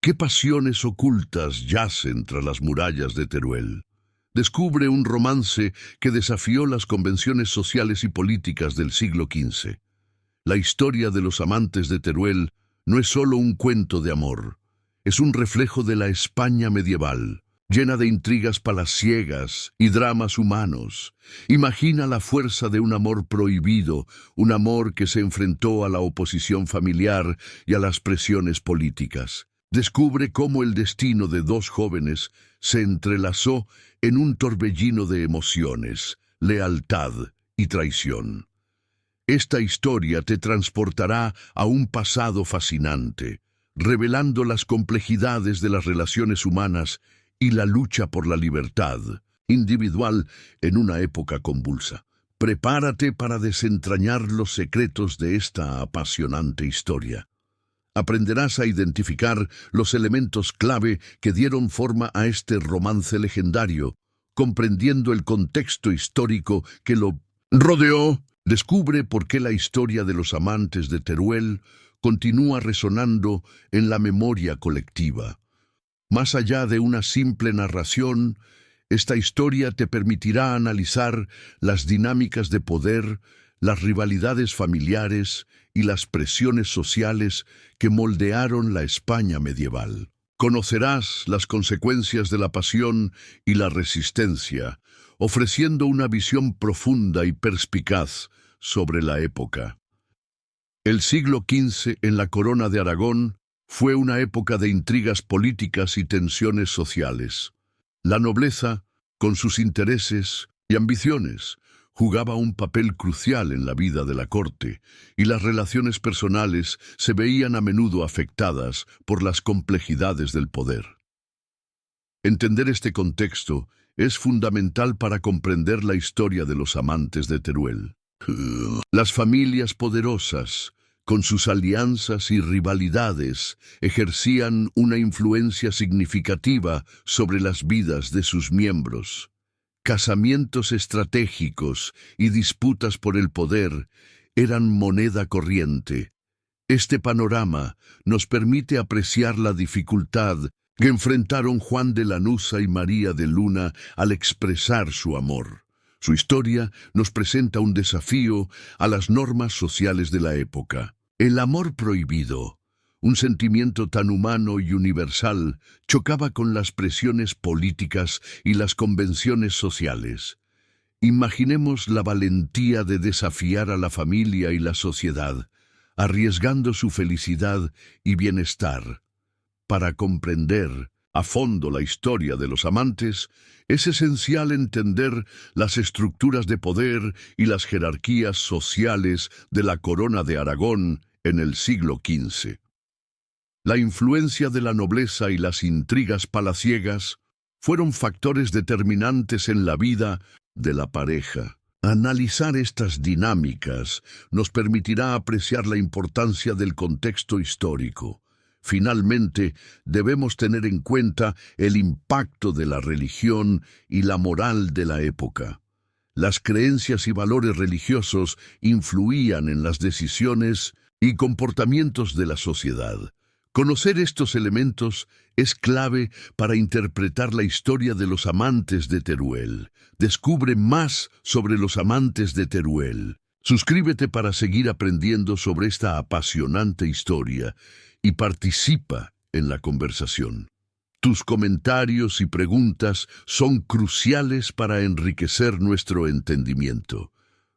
¿Qué pasiones ocultas yacen tras las murallas de Teruel? Descubre un romance que desafió las convenciones sociales y políticas del siglo XV. La historia de los amantes de Teruel no es solo un cuento de amor, es un reflejo de la España medieval, llena de intrigas palaciegas y dramas humanos. Imagina la fuerza de un amor prohibido, un amor que se enfrentó a la oposición familiar y a las presiones políticas. Descubre cómo el destino de dos jóvenes se entrelazó en un torbellino de emociones, lealtad y traición. Esta historia te transportará a un pasado fascinante, revelando las complejidades de las relaciones humanas y la lucha por la libertad individual en una época convulsa. Prepárate para desentrañar los secretos de esta apasionante historia. Aprenderás a identificar los elementos clave que dieron forma a este romance legendario, comprendiendo el contexto histórico que lo rodeó. Descubre por qué la historia de los amantes de Teruel continúa resonando en la memoria colectiva. Más allá de una simple narración, esta historia te permitirá analizar las dinámicas de poder, las rivalidades familiares y las presiones sociales que moldearon la España medieval. Conocerás las consecuencias de la pasión y la resistencia, ofreciendo una visión profunda y perspicaz sobre la época. El siglo XV en la Corona de Aragón fue una época de intrigas políticas y tensiones sociales. La nobleza, con sus intereses y ambiciones, jugaba un papel crucial en la vida de la corte, y las relaciones personales se veían a menudo afectadas por las complejidades del poder. Entender este contexto es fundamental para comprender la historia de los amantes de Teruel. Las familias poderosas, con sus alianzas y rivalidades, ejercían una influencia significativa sobre las vidas de sus miembros. Casamientos estratégicos y disputas por el poder eran moneda corriente. Este panorama nos permite apreciar la dificultad que enfrentaron Juan de Lanuza y María de Luna al expresar su amor. Su historia nos presenta un desafío a las normas sociales de la época. El amor prohibido, un sentimiento tan humano y universal, chocaba con las presiones políticas y las convenciones sociales. Imaginemos la valentía de desafiar a la familia y la sociedad, arriesgando su felicidad y bienestar. Para comprender a fondo la historia de los amantes, es esencial entender las estructuras de poder y las jerarquías sociales de la Corona de Aragón en el siglo XV. La influencia de la nobleza y las intrigas palaciegas fueron factores determinantes en la vida de la pareja. Analizar estas dinámicas nos permitirá apreciar la importancia del contexto histórico. Finalmente, debemos tener en cuenta el impacto de la religión y la moral de la época. Las creencias y valores religiosos influían en las decisiones y comportamientos de la sociedad. Conocer estos elementos es clave para interpretar la historia de los amantes de Teruel. Descubre más sobre los amantes de Teruel. Suscríbete para seguir aprendiendo sobre esta apasionante historia y participa en la conversación. Tus comentarios y preguntas son cruciales para enriquecer nuestro entendimiento.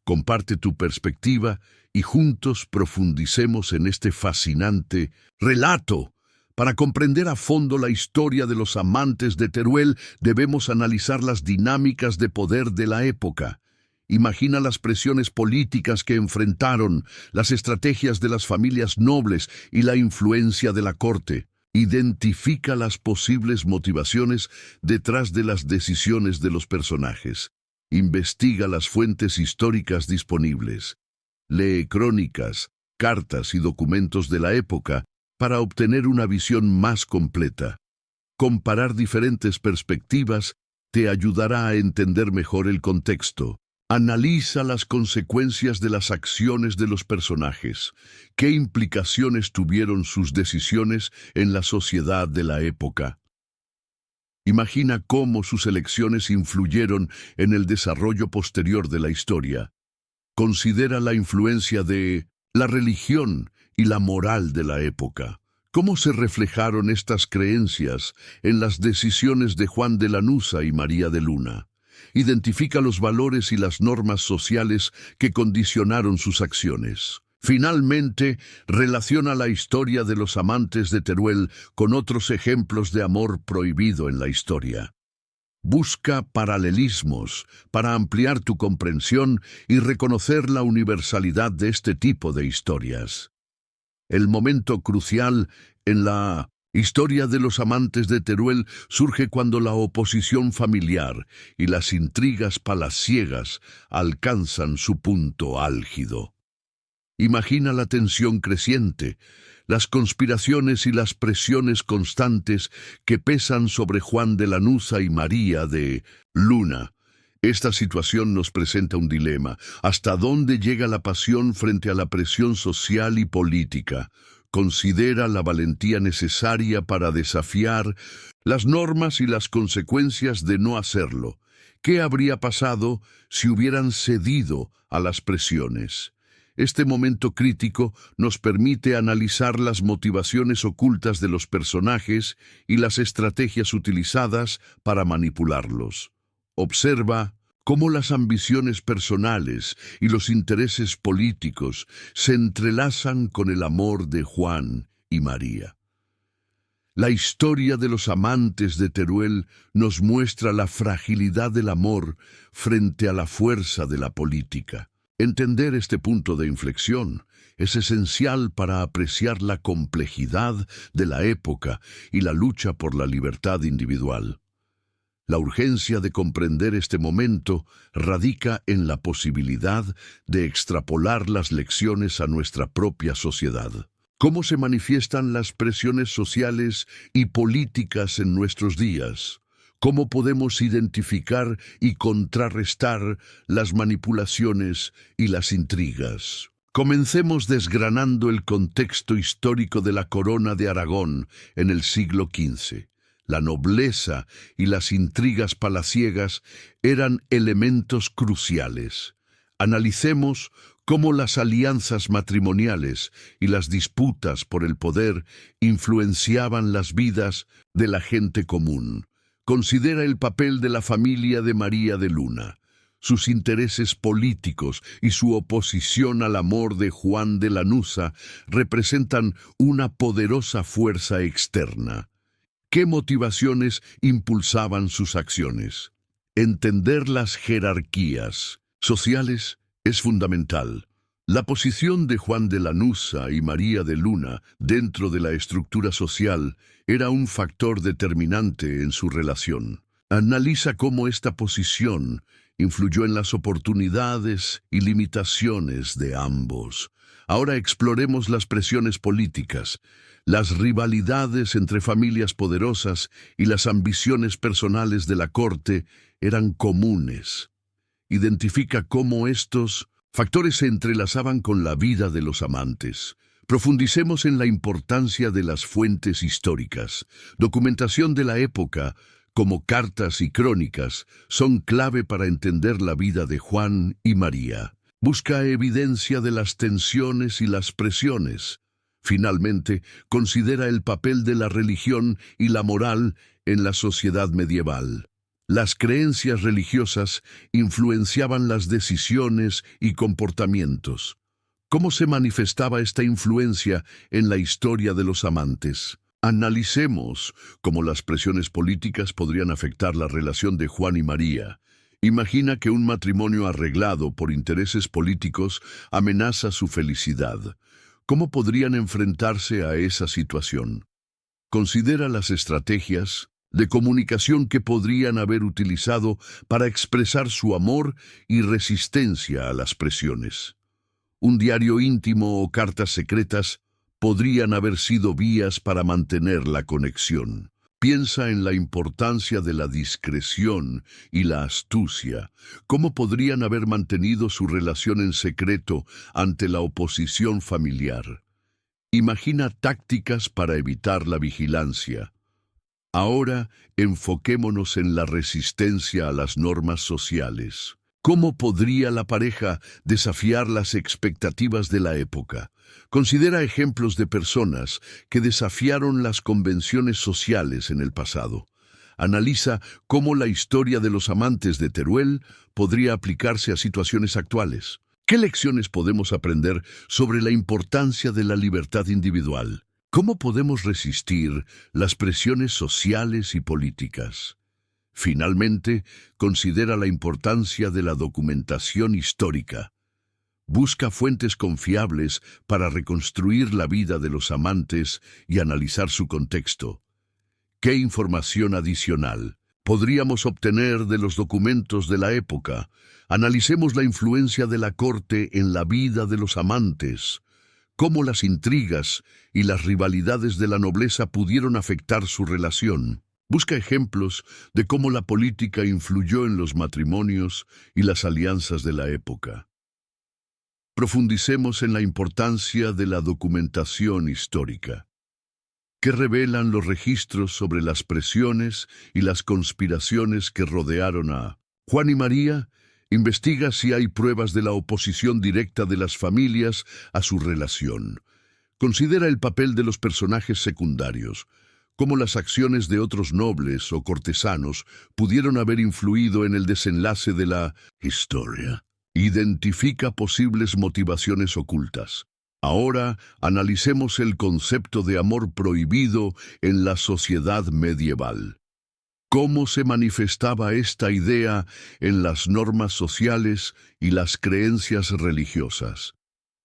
Comparte tu perspectiva y juntos profundicemos en este fascinante relato. Para comprender a fondo la historia de los amantes de Teruel, debemos analizar las dinámicas de poder de la época. Imagina las presiones políticas que enfrentaron, las estrategias de las familias nobles y la influencia de la corte. Identifica las posibles motivaciones detrás de las decisiones de los personajes. Investiga las fuentes históricas disponibles. Lee crónicas, cartas y documentos de la época para obtener una visión más completa. Comparar diferentes perspectivas te ayudará a entender mejor el contexto. Analiza las consecuencias de las acciones de los personajes. ¿Qué implicaciones tuvieron sus decisiones en la sociedad de la época? Imagina cómo sus elecciones influyeron en el desarrollo posterior de la historia. Considera la influencia de la religión y la moral de la época. ¿Cómo se reflejaron estas creencias en las decisiones de Juan de Lanuza y María de Luna? Identifica los valores y las normas sociales que condicionaron sus acciones. Finalmente, relaciona la historia de los amantes de Teruel con otros ejemplos de amor prohibido en la historia. Busca paralelismos para ampliar tu comprensión y reconocer la universalidad de este tipo de historias. El momento crucial en la historia de los amantes de Teruel surge cuando la oposición familiar y las intrigas palaciegas alcanzan su punto álgido. Imagina la tensión creciente, las conspiraciones y las presiones constantes que pesan sobre Juan de Lanuza y María de Luna. Esta situación nos presenta un dilema. ¿Hasta dónde llega la pasión frente a la presión social y política? Considera la valentía necesaria para desafiar las normas y las consecuencias de no hacerlo. ¿Qué habría pasado si hubieran cedido a las presiones? Este momento crítico nos permite analizar las motivaciones ocultas de los personajes y las estrategias utilizadas para manipularlos. Observa cómo las ambiciones personales y los intereses políticos se entrelazan con el amor de Juan y María. La historia de los amantes de Teruel nos muestra la fragilidad del amor frente a la fuerza de la política. Entender este punto de inflexión es esencial para apreciar la complejidad de la época y la lucha por la libertad individual. La urgencia de comprender este momento radica en la posibilidad de extrapolar las lecciones a nuestra propia sociedad. ¿Cómo se manifiestan las presiones sociales y políticas en nuestros días? ¿Cómo podemos identificar y contrarrestar las manipulaciones y las intrigas? Comencemos desgranando el contexto histórico de la corona de Aragón en el siglo XV. La nobleza y las intrigas palaciegas eran elementos cruciales. Analicemos cómo las alianzas matrimoniales y las disputas por el poder influenciaban las vidas de la gente común. Considera el papel de la familia de María de Luna, sus intereses políticos y su oposición al amor de Juan de Lanuza representan una poderosa fuerza externa. ¿Qué motivaciones impulsaban sus acciones? Entender las jerarquías sociales es fundamental. La posición de Juan de Lanuza y María de Luna dentro de la estructura social era un factor determinante en su relación. Analiza cómo esta posición influyó en las oportunidades y limitaciones de ambos. Ahora exploremos las presiones políticas, las rivalidades entre familias poderosas y las ambiciones personales de la corte eran comunes. Identifica cómo estos factores se entrelazaban con la vida de los amantes. Profundicemos en la importancia de las fuentes históricas. Documentación de la época, como cartas y crónicas, son clave para entender la vida de Juan y María. Busca evidencia de las tensiones y las presiones. Finalmente, considera el papel de la religión y la moral en la sociedad medieval. Las creencias religiosas influenciaban las decisiones y comportamientos. ¿Cómo se manifestaba esta influencia en la historia de los amantes? Analicemos cómo las presiones políticas podrían afectar la relación de Juan y María. Imagina que un matrimonio arreglado por intereses políticos amenaza su felicidad. ¿Cómo podrían enfrentarse a esa situación? Considera las estrategias de comunicación que podrían haber utilizado para expresar su amor y resistencia a las presiones. Un diario íntimo o cartas secretas podrían haber sido vías para mantener la conexión. Piensa en la importancia de la discreción y la astucia. ¿Cómo podrían haber mantenido su relación en secreto ante la oposición familiar? Imagina tácticas para evitar la vigilancia. Ahora enfoquémonos en la resistencia a las normas sociales. ¿Cómo podría la pareja desafiar las expectativas de la época? Considera ejemplos de personas que desafiaron las convenciones sociales en el pasado. Analiza cómo la historia de los amantes de Teruel podría aplicarse a situaciones actuales. ¿Qué lecciones podemos aprender sobre la importancia de la libertad individual? ¿Cómo podemos resistir las presiones sociales y políticas? Finalmente, considera la importancia de la documentación histórica. Busca fuentes confiables para reconstruir la vida de los amantes y analizar su contexto. ¿Qué información adicional podríamos obtener de los documentos de la época? Analicemos la influencia de la corte en la vida de los amantes. Cómo las intrigas y las rivalidades de la nobleza pudieron afectar su relación. Busca ejemplos de cómo la política influyó en los matrimonios y las alianzas de la época. Profundicemos en la importancia de la documentación histórica. ¿Qué revelan los registros sobre las presiones y las conspiraciones que rodearon a Juan y María? Investiga si hay pruebas de la oposición directa de las familias a su relación. Considera el papel de los personajes secundarios, cómo las acciones de otros nobles o cortesanos pudieron haber influido en el desenlace de la historia. Identifica posibles motivaciones ocultas. Ahora analicemos el concepto de amor prohibido en la sociedad medieval. ¿Cómo se manifestaba esta idea en las normas sociales y las creencias religiosas?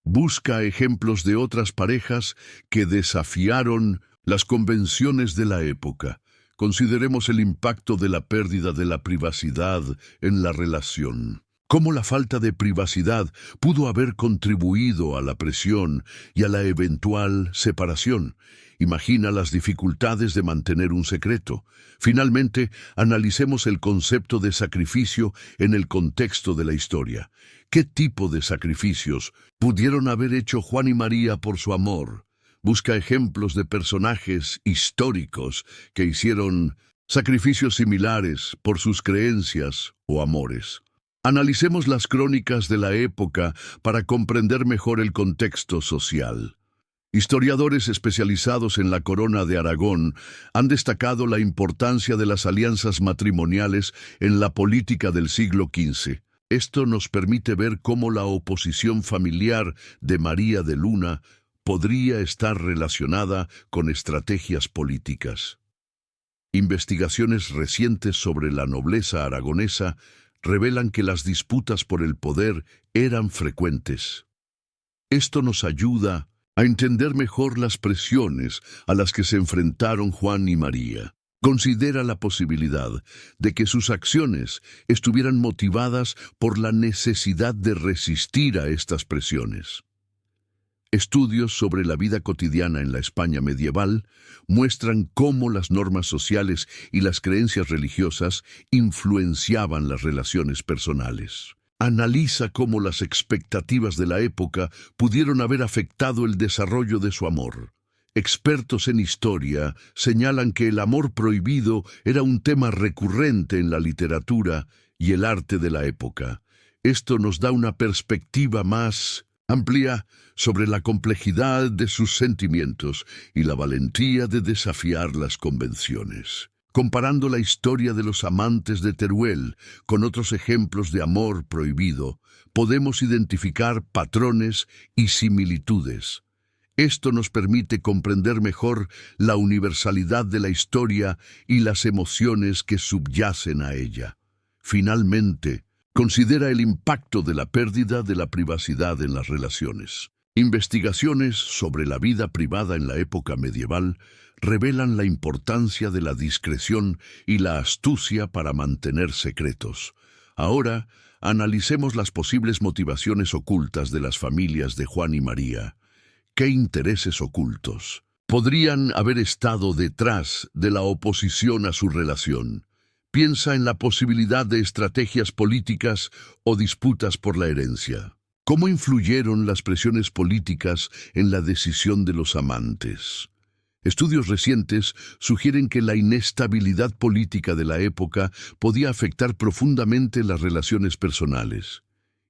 Busca ejemplos de otras parejas que desafiaron las convenciones de la época. Consideremos el impacto de la pérdida de la privacidad en la relación. Cómo la falta de privacidad pudo haber contribuido a la presión y a la eventual separación. Imagina las dificultades de mantener un secreto. Finalmente, analicemos el concepto de sacrificio en el contexto de la historia. ¿Qué tipo de sacrificios pudieron haber hecho Juan y María por su amor? Busca ejemplos de personajes históricos que hicieron sacrificios similares por sus creencias o amores. Analicemos las crónicas de la época para comprender mejor el contexto social. Historiadores especializados en la corona de Aragón han destacado la importancia de las alianzas matrimoniales en la política del siglo XV. Esto nos permite ver cómo la oposición familiar de María de Luna podría estar relacionada con estrategias políticas. Investigaciones recientes sobre la nobleza aragonesa revelan que las disputas por el poder eran frecuentes. Esto nos ayuda a entender mejor las presiones a las que se enfrentaron Juan y María. Considera la posibilidad de que sus acciones estuvieran motivadas por la necesidad de resistir a estas presiones. Estudios sobre la vida cotidiana en la España medieval muestran cómo las normas sociales y las creencias religiosas influenciaban las relaciones personales. Analiza cómo las expectativas de la época pudieron haber afectado el desarrollo de su amor. Expertos en historia señalan que el amor prohibido era un tema recurrente en la literatura y el arte de la época. Esto nos da una perspectiva más amplia sobre la complejidad de sus sentimientos y la valentía de desafiar las convenciones. Comparando la historia de los amantes de Teruel con otros ejemplos de amor prohibido, podemos identificar patrones y similitudes. Esto nos permite comprender mejor la universalidad de la historia y las emociones que subyacen a ella. Finalmente, considera el impacto de la pérdida de la privacidad en las relaciones. Investigaciones sobre la vida privada en la época medieval revelan la importancia de la discreción y la astucia para mantener secretos. Ahora, analicemos las posibles motivaciones ocultas de las familias de Juan y María. ¿Qué intereses ocultos podrían haber estado detrás de la oposición a su relación? Piensa en la posibilidad de estrategias políticas o disputas por la herencia. ¿Cómo influyeron las presiones políticas en la decisión de los amantes? Estudios recientes sugieren que la inestabilidad política de la época podía afectar profundamente las relaciones personales.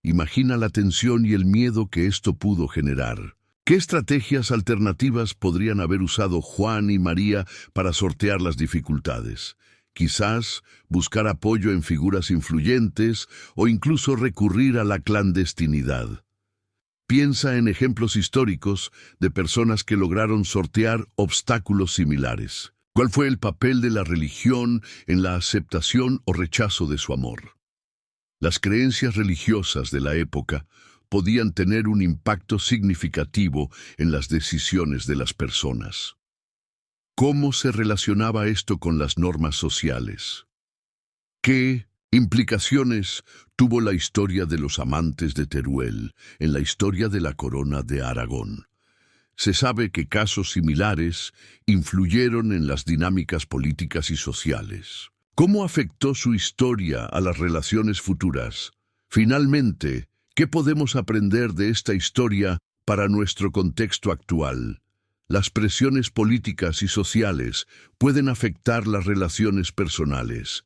Imagina la tensión y el miedo que esto pudo generar. ¿Qué estrategias alternativas podrían haber usado Juan y María para sortear las dificultades? Quizás buscar apoyo en figuras influyentes o incluso recurrir a la clandestinidad. Piensa en ejemplos históricos de personas que lograron sortear obstáculos similares. ¿Cuál fue el papel de la religión en la aceptación o rechazo de su amor? Las creencias religiosas de la época podían tener un impacto significativo en las decisiones de las personas. ¿Cómo se relacionaba esto con las normas sociales? ¿Qué implicaciones tuvo la historia de los amantes de Teruel en la historia de la corona de Aragón? Se sabe que casos similares influyeron en las dinámicas políticas y sociales. ¿Cómo afectó su historia a las relaciones futuras? Finalmente, ¿qué podemos aprender de esta historia para nuestro contexto actual? Las presiones políticas y sociales pueden afectar las relaciones personales.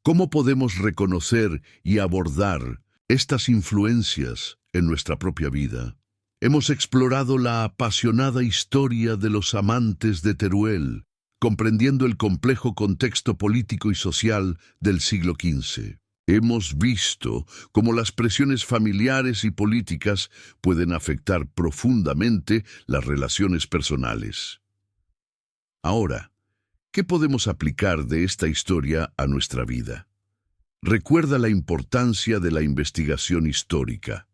¿Cómo podemos reconocer y abordar estas influencias en nuestra propia vida? Hemos explorado la apasionada historia de los amantes de Teruel, comprendiendo el complejo contexto político y social del siglo XV. Hemos visto cómo las presiones familiares y políticas pueden afectar profundamente las relaciones personales. Ahora, ¿qué podemos aplicar de esta historia a nuestra vida? Recuerda la importancia de la investigación histórica.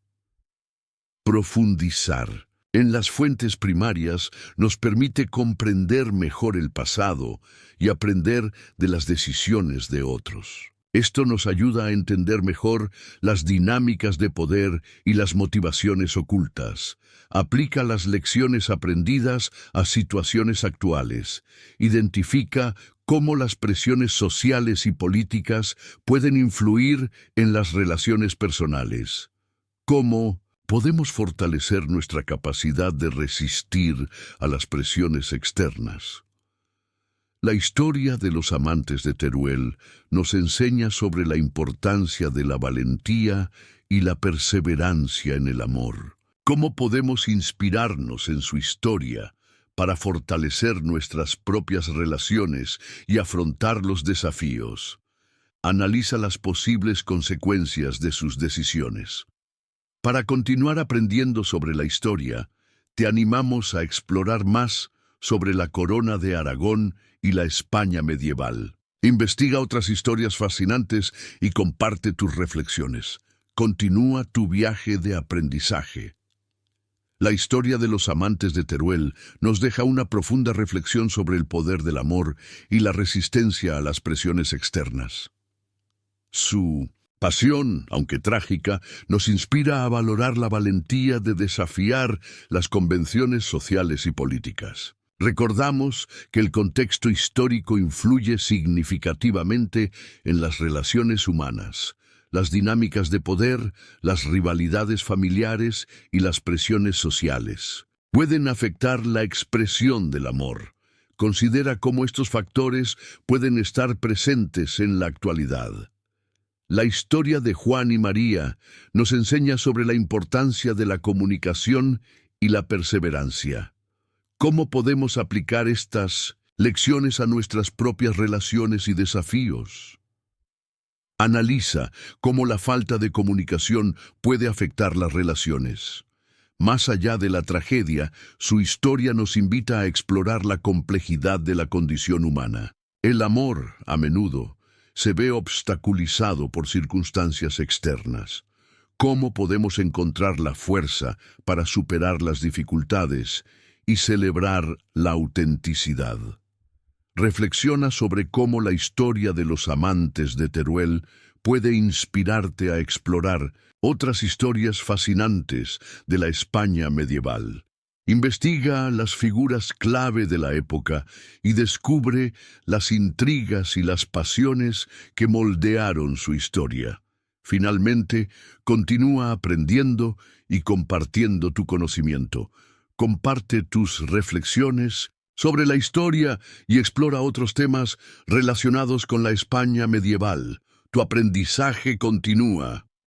Profundizar en las fuentes primarias nos permite comprender mejor el pasado y aprender de las decisiones de otros. Esto nos ayuda a entender mejor las dinámicas de poder y las motivaciones ocultas. Aplica las lecciones aprendidas a situaciones actuales. Identifica cómo las presiones sociales y políticas pueden influir en las relaciones personales. ¿Cómo podemos fortalecer nuestra capacidad de resistir a las presiones externas? La historia de los amantes de Teruel nos enseña sobre la importancia de la valentía y la perseverancia en el amor. ¿Cómo podemos inspirarnos en su historia para fortalecer nuestras propias relaciones y afrontar los desafíos? Analiza las posibles consecuencias de sus decisiones. Para continuar aprendiendo sobre la historia, te animamos a explorar más sobre la corona de Aragón y la España medieval. Investiga otras historias fascinantes y comparte tus reflexiones. Continúa tu viaje de aprendizaje. La historia de los amantes de Teruel nos deja una profunda reflexión sobre el poder del amor y la resistencia a las presiones externas. Su pasión, aunque trágica, nos inspira a valorar la valentía de desafiar las convenciones sociales y políticas. Recordamos que el contexto histórico influye significativamente en las relaciones humanas. Las dinámicas de poder, las rivalidades familiares y las presiones sociales pueden afectar la expresión del amor. Considera cómo estos factores pueden estar presentes en la actualidad. La historia de Juan y María nos enseña sobre la importancia de la comunicación y la perseverancia. ¿Cómo podemos aplicar estas lecciones a nuestras propias relaciones y desafíos? Analiza cómo la falta de comunicación puede afectar las relaciones. Más allá de la tragedia, su historia nos invita a explorar la complejidad de la condición humana. El amor, a menudo, se ve obstaculizado por circunstancias externas. ¿Cómo podemos encontrar la fuerza para superar las dificultades y celebrar la autenticidad? Reflexiona sobre cómo la historia de los amantes de Teruel puede inspirarte a explorar otras historias fascinantes de la España medieval. Investiga las figuras clave de la época y descubre las intrigas y las pasiones que moldearon su historia. Finalmente, continúa aprendiendo y compartiendo tu conocimiento. Comparte tus reflexiones sobre la historia y explora otros temas relacionados con la España medieval. Tu aprendizaje continúa.